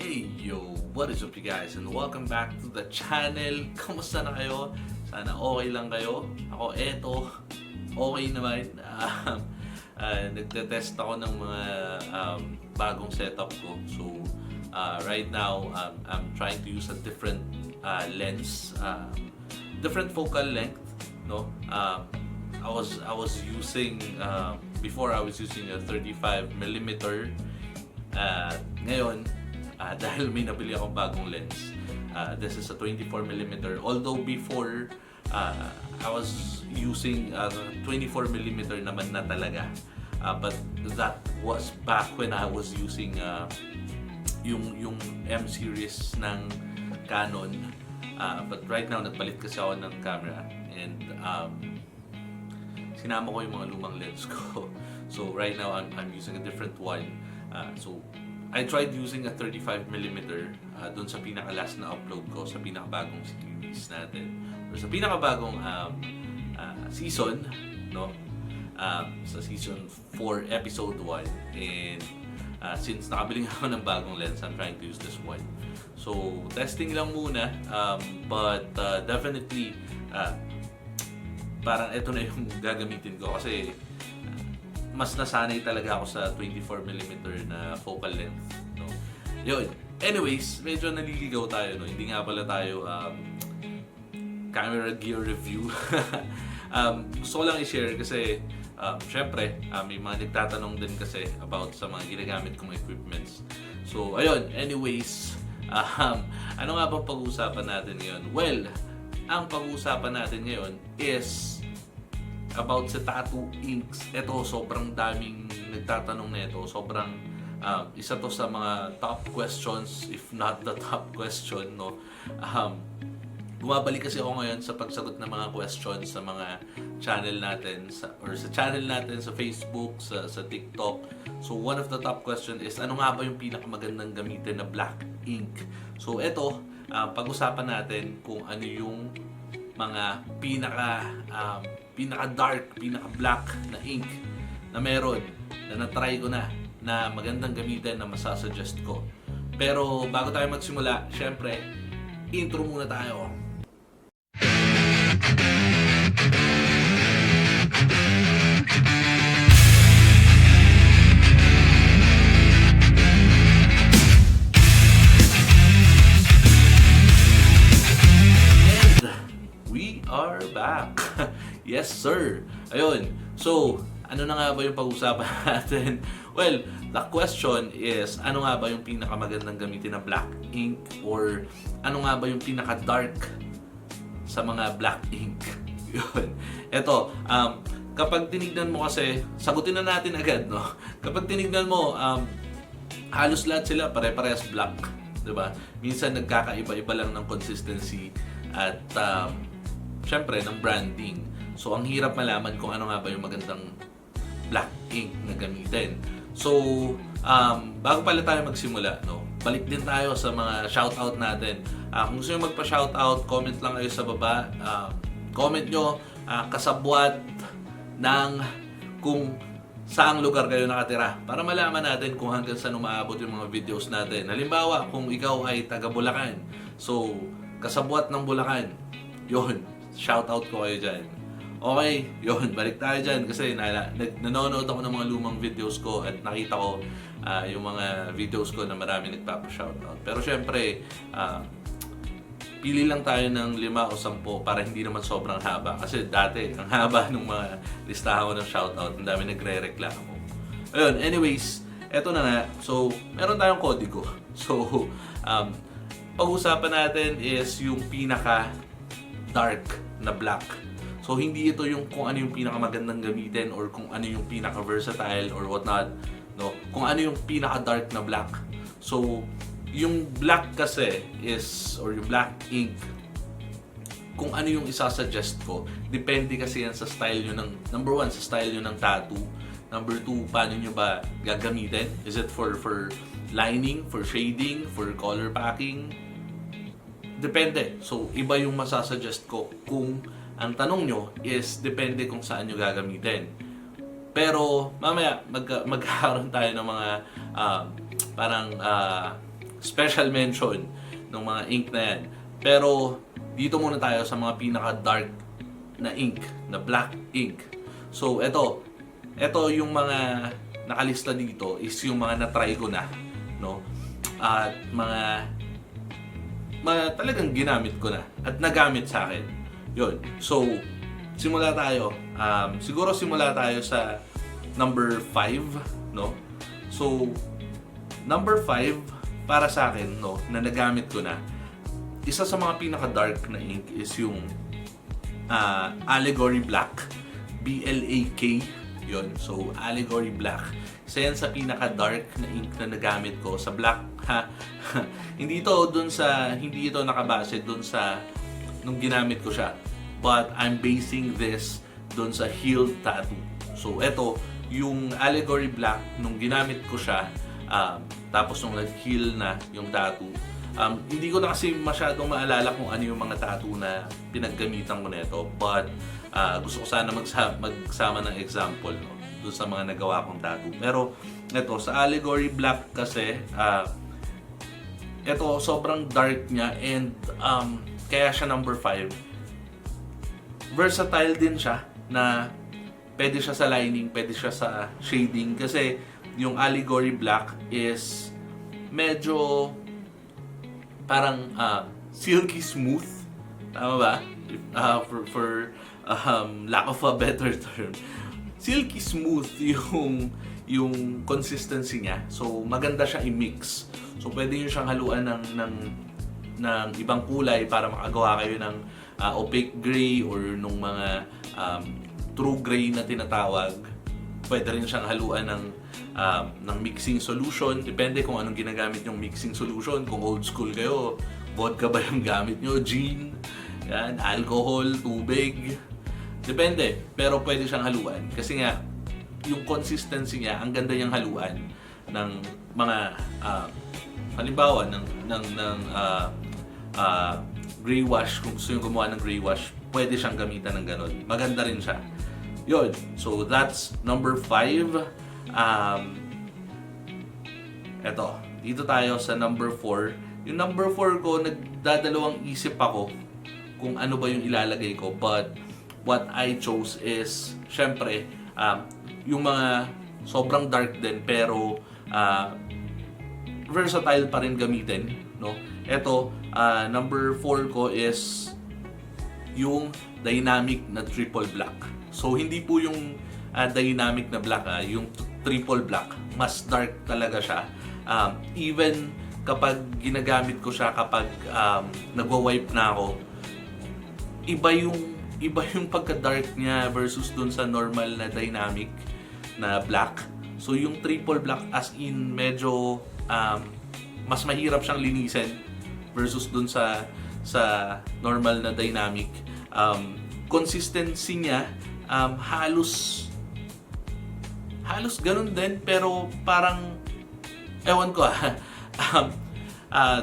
Hey yo, what is up you guys and welcome back to the channel. Kamusta na kayo? Sana okay lang kayo. Ako okay naman. Nagte-test ako ng mga bagong setup ko. So right now I'm trying to use a different lens, different focal length. No, I was using before I was using a 35 millimeter. Ngayon, dahil may nabili akong bagong lens, this is a 24mm. Although before, I was using 24mm naman na talaga. But that was back when I was using yung M series ng Canon. But right now, nagpalit kasi ako ng camera. And sinama ko yung mga lumang lens ko. So right now, I'm using a different one. So I tried using a 35mm dun sa pinaka-last na upload ko sa pinakabagong series natin or sa pinakabagong season, no? Sa season 4 episode 1. And since nakabili ako ng bagong lens, I'm trying to use this one. So testing lang muna, but definitely parang ito na yung gagamitin ko kasi mas nasanay talaga ako sa 24mm na focal length, no? Yun. Anyways, medyo naliligaw tayo, no? Hindi nga pala tayo camera gear review. Gusto ko lang i-share kasi syempre, may mga nagtatanong din kasi about sa mga ginagamit kong equipments. So, ayun. Anyways, ano nga bang pag-uusapan natin ngayon? Well, ang pag-uusapan natin ngayon is about sa tattoo inks. Ito, sobrang daming nagtatanong nito. Sobrang isa to sa mga top questions, if not the top question, no? Bumabalik kasi ako ngayon sa pagsagot ng mga questions sa mga channel natin sa channel natin sa Facebook, sa TikTok. So one of the top question is, ano nga ba yung pinakamagandang gamitin na black ink? So ito, pag-usapan natin kung ano yung mga pinaka-dark, pinaka-black na ink na meron, na na-try ko na magandang gamitin, na masasuggest ko. Pero bago tayo magsimula, syempre, intro muna tayo. Are back. Yes, sir. Ayun. So, ano na nga ba yung pag-usapan natin? Well, the question is, ano nga ba yung pinakamagandang gamitin na black ink? Or ano nga ba yung pinaka-dark sa mga black ink? Yun. Ito, kapag tinignan mo kasi, sagutin na natin agad, no? Kapag tinignan mo, halos lahat sila pare-parehas black. Diba? Minsan nagkakaiba-iba lang ng consistency at syempre, ng branding. So, ang hirap malaman kung ano nga ba yung magandang black ink na gamitin. So, bago pala tayo magsimula, no, balik din tayo sa mga shoutout natin. Kung gusto nyo magpa-shoutout, comment lang kayo sa baba. Comment nyo kasabwat ng kung saang lugar kayo nakatira para malaman natin kung hanggang saan umaabot yung mga videos natin. Halimbawa, kung ikaw ay taga Bulacan, so, kasabwat ng Bulacan, yun, shoutout ko kayo dyan. Okay, yun, balik tayo dyan kasi nanonood ako ng mga lumang videos ko at nakita ko yung mga videos ko na marami nagpapa-shoutout. Pero syempre, pili lang tayo ng 5 o 10 para hindi naman sobrang haba. Kasi dati, ang haba ng mga listahan ko ng shoutout, ang dami nagre-reklamo. Ayun, anyways, eto na nga. So, meron tayong kodigo. So, pag-usapan natin is yung pinaka-dark na black. So, hindi ito yung kung ano yung pinakamagandang gamitin or kung ano yung pinaka-versatile or whatnot. No? Kung ano yung pinaka-dark na black. So, yung black kasi is, or yung black ink, kung ano yung isasuggest ko, depende kasi yan sa style nyo ng, number 1, sa style nyo ng tattoo. Number 2, paano nyo ba gagamitin? Is it for lining, for shading, for color packing? Depende. So, iba yung masasuggest ko kung ang tanong nyo is depende kung saan nyo gagamitin. Pero mamaya magkakaroon tayo ng mga parang special mention ng mga ink na yan. Pero dito muna tayo sa mga pinaka-dark na ink, na black ink. So ito yung mga nakalista dito is yung mga na-try ko na, no? At mga talagang ginamit ko na at nagamit sa akin. Yun. So, simula tayo. Siguro simula tayo sa number 5, no? So, number 5 para sa akin, no, na nagamit ko na. Isa sa mga pinaka-dark na ink is yung Allegory Black. BLAK. Yun. So, Allegory Black. Isa yan sa pinaka-dark na ink na nagamit ko sa black, ha. hindi ito nakabase dun sa nung ginamit ko siya. But I'm basing this dun sa healed tattoo. So, ito, yung Allegory Black, nung ginamit ko siya, tapos nung nag-heal na yung tattoo, hindi ko na kasi masyadong maalala kung ano yung mga tattoo na pinaggamitan ko nito. But, gusto ko sana magsama ng example, no, doon sa mga nagawa kong tattoo. Pero ito, sa Allegory Black kasi, ito sobrang dark niya and kaya siya number 5. Versatile din siya na pwede siya sa lining, pwede siya sa shading kasi yung Allegory Black is medyo parang silky smooth. Tama ba? For lack of a better term. Silky smooth yung consistency niya. So maganda siya i-mix. So pwede niyo siyang haluan ng ibang kulay para makagawa kayo ng opaque gray or nung mga true gray na tinatawag. Pwede rin siyang haluan ng mixing solution. Depende kung anong ginagamit yung mixing solution. Kung old school kayo, vodka ba yung gamit nyo? Gin? Yan, alcohol, tubig. Depende, pero pwede siyang haluan. Kasi nga, yung consistency niya, ang ganda niyang haluan ng mga, halimbawa, ng gray wash. Kung gusto yung gumawa ng gray wash, pwede siyang gamitan ng ganun. Maganda rin siya. Yun. So, that's number 5. Eto, dito tayo sa number 4. Yung number 4 ko, nagdadalawang isip ako kung ano ba yung ilalagay ko. But, what I chose is, syempre, yung mga sobrang dark din, pero versatile pa rin gamitin, no? Ito, number 4 ko is yung dynamic na triple black. So, hindi po yung dynamic na black, yung triple black. Mas dark talaga siya. Even kapag ginagamit ko siya, kapag nagwa-wipe na ako, iba yung pagka-dark niya versus dun sa normal na dynamic na black. So yung triple black as in medyo mas mahirap siyang linisin versus dun sa normal na dynamic. Consistency niya halos ganun din, pero parang ewan ko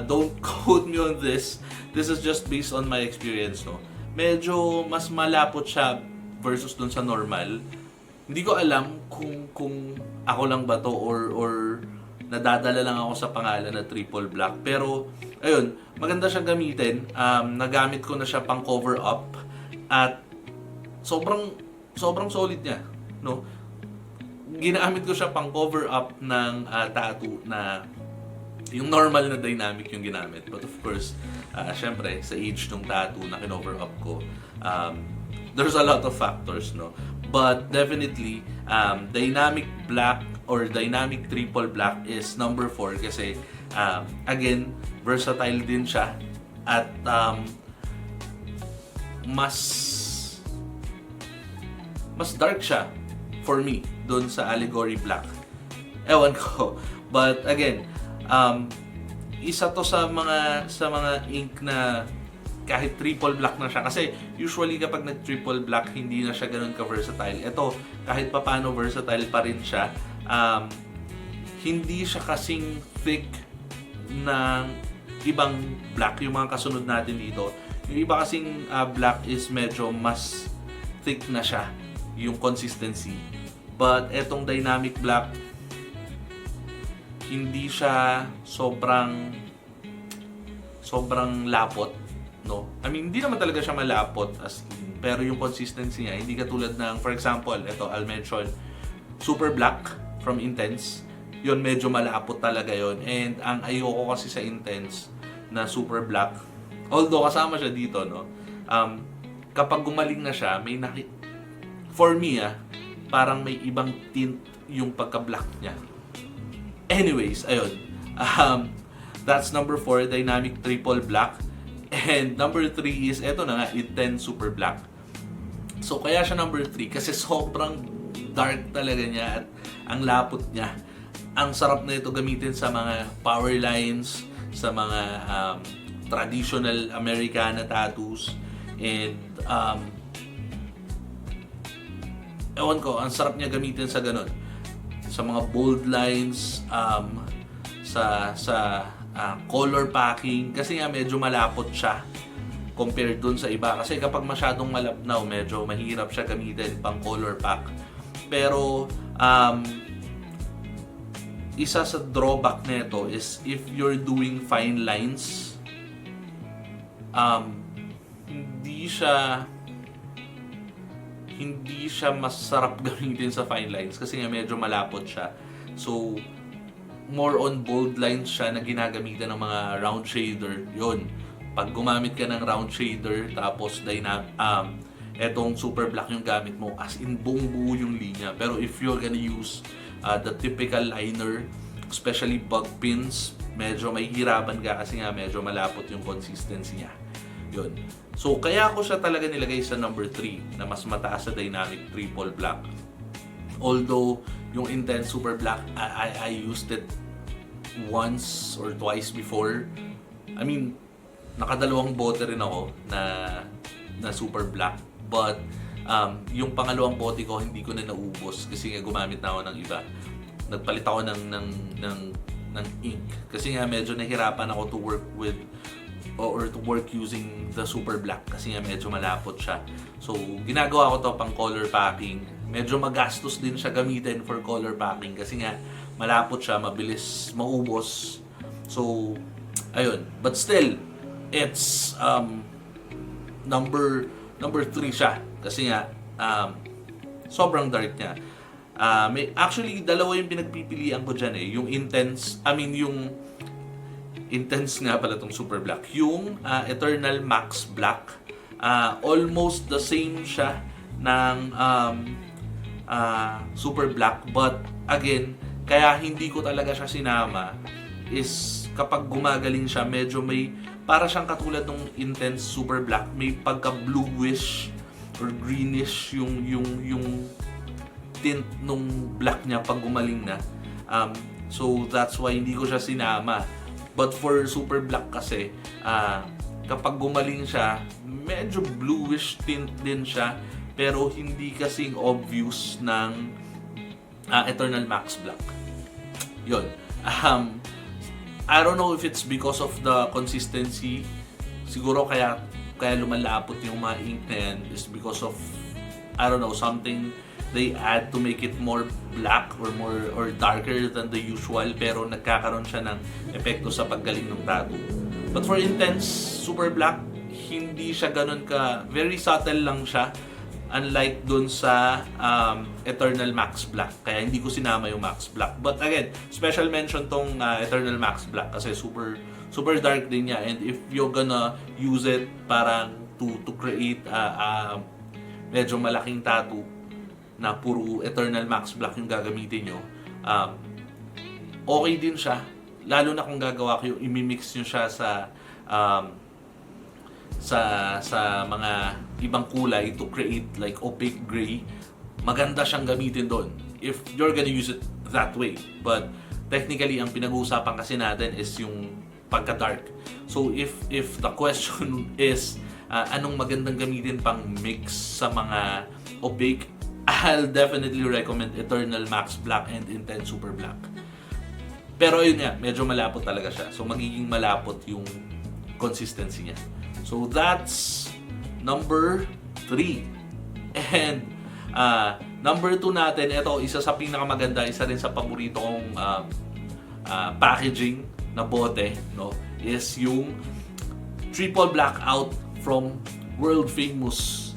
don't quote me on this. This is just based on my experience, no. Medyo mas malapot siya versus dun sa normal. Hindi ko alam kung ako lang ba to or nadadala lang ako sa pangalan na triple black. Pero ayun, maganda siyang gamitin. Nagamit ko na siya pang cover up at sobrang solid niya, no. Ginamit ko siya pang cover up ng tattoo na yung normal na dynamic yung ginamit. But of course, syempre, sa age ng tattoo na kinover up ko, there's a lot of factors, no? But definitely, dynamic black or dynamic triple black is number 4 kasi, again, versatile din siya at mas dark siya for me doon sa Allegory Black. Ewan ko. But again, isa to sa mga ink na kahit triple black na siya, kasi usually kapag nag-triple black hindi na siya ganoon ka-versatile. Ito, kahit papaano versatile pa rin siya. Hindi siya kasing thick ng ibang black, yung mga kasunod natin dito. Yung iba kasing black is medyo mas thick na siya yung consistency. But etong dynamic black, hindi siya sobrang lapot, no? I mean, hindi naman talaga siya malapot as in, pero yung consistency niya, hindi katulad ng, for example, ito, I'll mention, Super Black from Intense. Yun, medyo malapot talaga yon. And ang ayoko kasi sa Intense na Super Black, although kasama siya dito, no? Kapag gumaling na siya, for me, parang may ibang tint yung pagka-black niya. Anyways, ayun. That's number 4, Dynamic Triple Black. And number 3 is, eto na nga, Intense Super Black. So, kaya siya number 3 kasi sobrang dark talaga niya at ang lapot niya. Ang sarap na ito gamitin sa mga power lines, sa mga traditional Americana tattoos. And, ewan ko, ang sarap niya gamitin sa ganun. Sa mga bold lines, sa color packing, kasi nga medyo malapot siya compared dun sa iba. Kasi kapag masyadong malapnaw, medyo mahirap siya gamitin pang color pack. Pero, isa sa drawback nito is if you're doing fine lines, hindi siya masarap gamitin sa fine lines kasi nga medyo malapot siya. So, more on bold lines siya na ginagamitan ng mga round shader. Yun. Pag gumamit ka ng round shader, tapos etong Super Black yung gamit mo, as in buong buo yung linya. Pero if you're gonna use the typical liner, especially bug pins, medyo may hirapan ka kasi nga medyo malapot yung consistency niya. Yun. So, kaya ko siya talaga nilagay sa number 3 na mas mataas sa Dynamic Triple Black. Although, yung Intense Super Black, I used it once or twice before. I mean, nakadalawang bote rin ako na Super Black. But, yung pangalawang bote ko, hindi ko na naubos kasi nga gumamit na ako ng iba. Nagpalit ako ng ink. Kasi nga medyo nahirapan ako to work with or to work using the Super Black kasi nga medyo malapot siya. So, ginagawa ko to pang color packing. Medyo magastos din siya gamitin for color packing kasi nga malapot siya, mabilis maubos. So, ayun. But still, it's number 3 siya kasi nga sobrang dark niya. Actually, dalawa yung pinagpipilian ko dyan eh. Yung Intense nga pala itong Super Black. Yung Eternal Max Black, almost the same siya ng Super Black. But again, kaya hindi ko talaga siya sinama is kapag gumagaling siya, medyo may, para siyang katulad ng Intense Super Black, may pagka-bluish or greenish yung tint nung black niya pag gumaling na. So that's why hindi ko siya sinama. But for Super Black kasi, kapag gumaling siya, medyo bluish tint din siya, pero hindi kasing obvious ng Eternal Max Black. Yun. I don't know if it's because of the consistency. Siguro kaya lumalapot yung mga ink na yan is because of, I don't know, something they add to make it more black or darker than the usual, pero nagkakaroon siya ng epekto sa paggaling ng tattoo. But for Intense Super Black, hindi siya ganun very subtle lang siya, unlike dun sa Eternal Max Black. Kaya hindi ko sinama yung Max Black. But again, special mention tong Eternal Max Black kasi super dark din niya, and if you're gonna use it parang to create medyo malaking tattoo na puro Eternal Max Black yung gagamitin nyo, okay din siya. Lalo na kung gagawa ko yung imimix nyo siya sa mga ibang kulay to create like opaque gray. Maganda siyang gamitin doon if you're gonna use it that way. But technically, ang pinag-uusapan kasi natin is yung pagka-dark. So if the question is anong magandang gamitin pang mix sa mga opaque, I'll definitely recommend Eternal Max Black and Intense Super Black. Pero yun nga, medyo malapot talaga siya. So magiging malapot yung consistency niya. So that's number 3. And number 2 natin, ito isa sa pinakamaganda, isa rin sa paborito kong packaging na bote, no, is yung triple blackout from world famous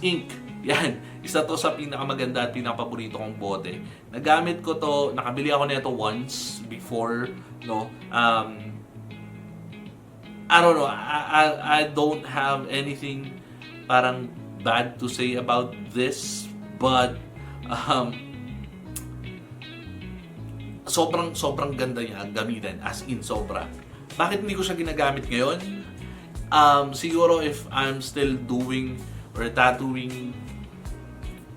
ink. Yan, isa to sa pinakamaganda at pinakapaborito kong bote. Nagamit ko to, nakabili ako nito once before, no. I don't know, I don't have anything parang bad to say about this, but sobrang ganda niya gamitin, as in sobra. Bakit hindi ko siya ginagamit ngayon? Siguro if I'm still doing or tattooing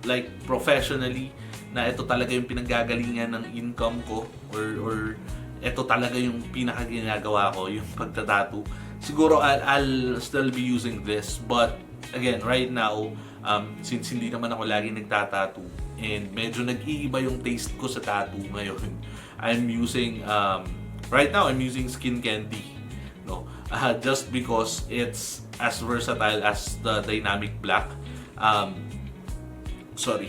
like professionally, na ito talaga yung pinanggagalingan ng income ko, or ito talaga yung pinakaginagawa ko, yung pagtatattoo, siguro I'll still be using this. But again, right now, since hindi naman ako lagi nagtatattoo and medyo nag-iiba yung taste ko sa tattoo ngayon, I'm using right now I'm using Skin Candy, no, just because it's as versatile as the Dynamic Black. Sorry.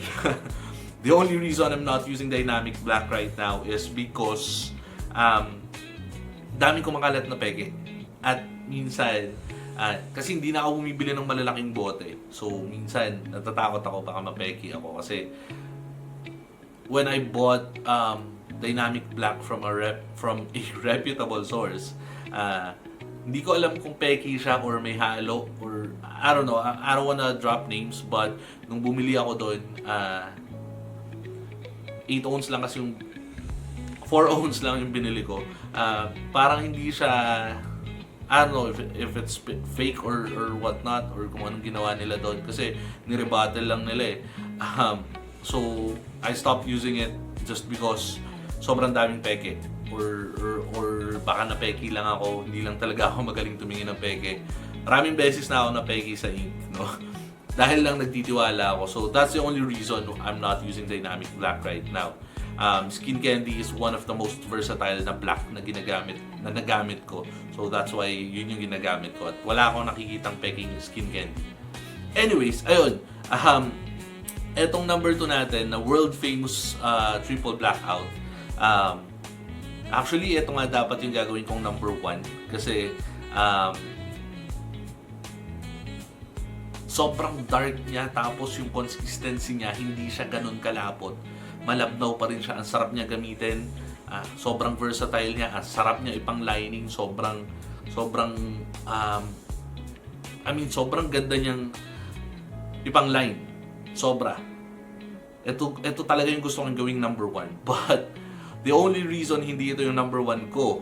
The only reason I'm not using Dynamic Black right now is because dami kumakalat na peke. At minsan, kasi hindi na ako bumibili ng malalaking bote. So, minsan, natatakot ako baka mapeki ako. Kasi, when I bought Dynamic Black from a reputable source, hindi ko alam kung peki siya or may halo, or I don't know, I don't wanna drop names, but nung bumili ako doon, 8 ounce lang kasi yung 4 ounce lang yung binili ko. Parang hindi siya, I don't know if it's fake or whatnot, or kung anong ginawa nila doon, kasi nirebuttal lang nila eh. So I stopped using it just because sobrang daming peke, or baka na peke lang ako, hindi lang talaga ako magaling tumingin ng peke. Maraming beses na ako na peke sa ink, no? Dahil lang nagtitiwala ako. So that's the only reason I'm not using Dynamic Black right now. Skin Candy is one of the most versatile na black na nagamit ko. So that's why yun yung ginagamit ko. At wala akong nakikitang peking Skin Candy. Anyways, ayun. Etong number 2 natin na world famous triple blackout. Actually, ito nga dapat yung gagawin kong number 1. Kasi sobrang dark niya, tapos yung consistency niya, hindi siya ganun kalapot. Malabnaw pa rin siya. Ang sarap niya gamitin. Sobrang versatile niya. Ang sarap niya ipang lining. Sobrang ganda niyang ipang line. Sobra. Ito talaga yung gusto kong gawing number 1. But the only reason hindi ito yung number 1 ko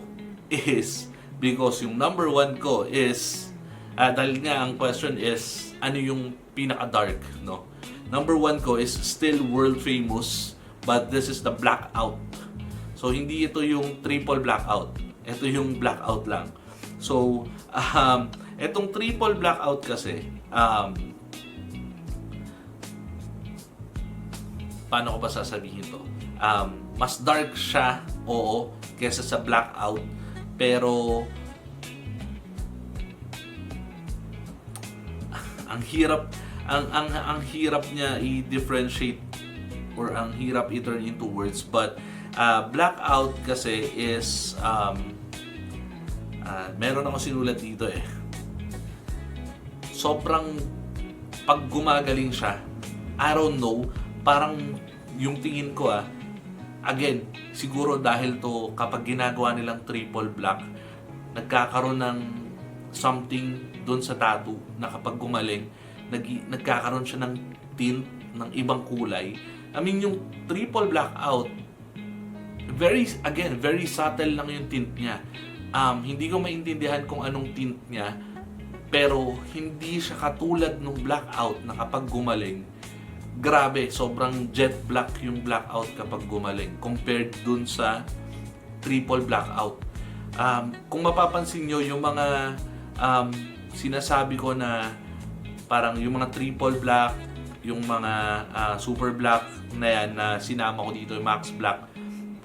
is because yung number 1 ko is dahil nga ang question is ano yung pinaka-dark, no? Number 1 ko is still world famous, but this is the blackout. So hindi ito yung triple blackout. Ito yung blackout lang. So etong triple blackout kasi paano ko ba sasabihin to? Mas dark siya, oo, kesa sa blackout, pero ang hirap niya i-differentiate, or ang hirap i-turn into words. But blackout kasi is meron ako sinulat dito eh. Sobrang pag gumagaling siya, I don't know, parang yung tingin ko again, siguro dahil to kapag ginagawa nilang triple black, nagkakaroon ng something doon sa tattoo na kapag gumaling, nagkakaroon siya ng tint ng ibang kulay. I mean, yung triple blackout, very subtle lang yung tint niya. Hindi ko maintindihan kung anong tint niya, pero hindi siya katulad ng blackout na kapag gumaling, grabe, sobrang jet black yung blackout kapag gumaling compared dun sa triple blackout. Kung mapapansin nyo, yung mga sinasabi ko na parang yung mga triple black, yung mga super black na yan na sinama ko dito, yung max black,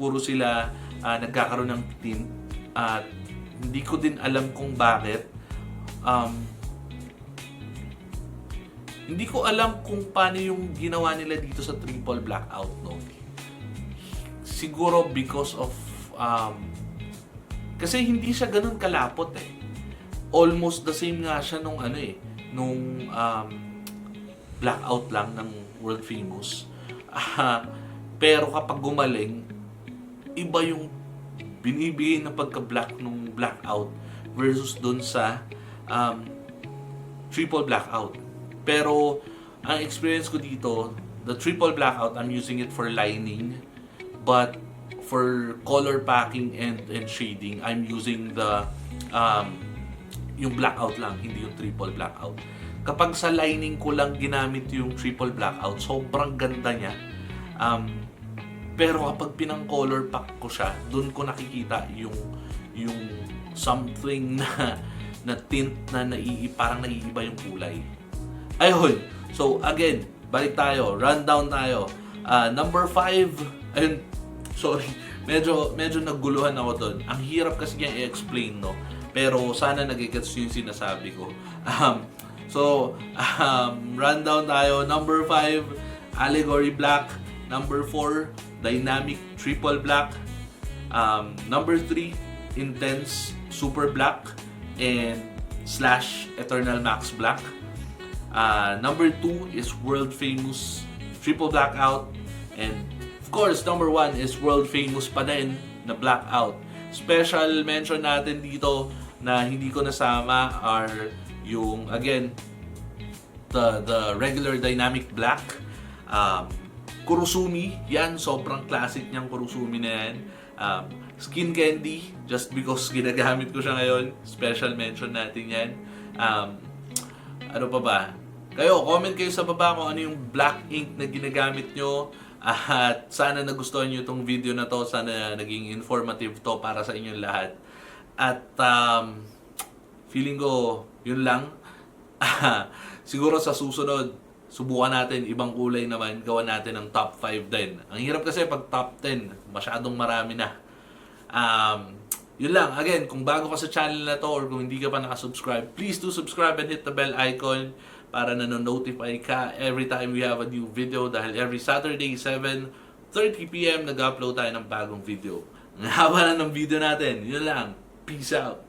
puro sila nagkakaroon ng tint. At hindi ko din alam kung bakit. Hindi ko alam kung paano yung ginawa nila dito sa triple blackout, no? Siguro because of kasi hindi siya ganun kalapot eh. Almost the same nga siya nung blackout lang ng World Famous. Pero kapag gumaling, iba yung binibigay na pagka-black nung blackout versus dun sa triple blackout. Pero ang experience ko dito, the triple blackout, I'm using it for lining, but for color packing and shading, I'm using the yung blackout lang, hindi yung triple blackout. Kapag sa lining ko lang ginamit yung triple blackout, sobrang ganda niya. Pero kapag pinang-color pack ko siya, doon ko nakikita yung something na tint na parang naiiba yung kulay. Ayun. So again, balik tayo, rundown tayo. Number 5, ayun, sorry, medyo naguluhan ako doon. Ang hirap kasi niya i-explain, no? Pero sana nagigets yung sinasabi ko. Rundown tayo. Number 5, Allegory Black. Number 4, Dynamic Triple Black. Number 3, Intense Super Black and / Eternal Max Black. Number 2 is World Famous Triple Blackout. And of course, number 1 is world famous pa din na blackout. Special mention natin dito na hindi ko nasama are yung, again, the regular dynamic black. Kurosumi, yan, sobrang classic niyang Kurosumi na yan. Skin Candy, just because ginagamit ko siya ngayon. Special mention natin yan. Ano pa ba? Kayo, comment kayo sa baba kung ano yung black ink na ginagamit nyo. At sana nagustuhan nyo itong video na to. Sana naging informative to para sa inyong lahat. At feeling ko, yun lang. Siguro sa susunod, subukan natin ibang kulay naman. Gawa natin ng top 5 din. Ang hirap kasi pag top 10, masyadong marami na. Yun lang. Again, kung bago ka sa channel na to or kung hindi ka pa nakasubscribe, please do subscribe and hit the bell icon para nanonotify ka every time we have a new video dahil every Saturday 7:30 PM nag-upload tayo ng bagong video. Ang haba na ng video natin. Yun lang. Peace out.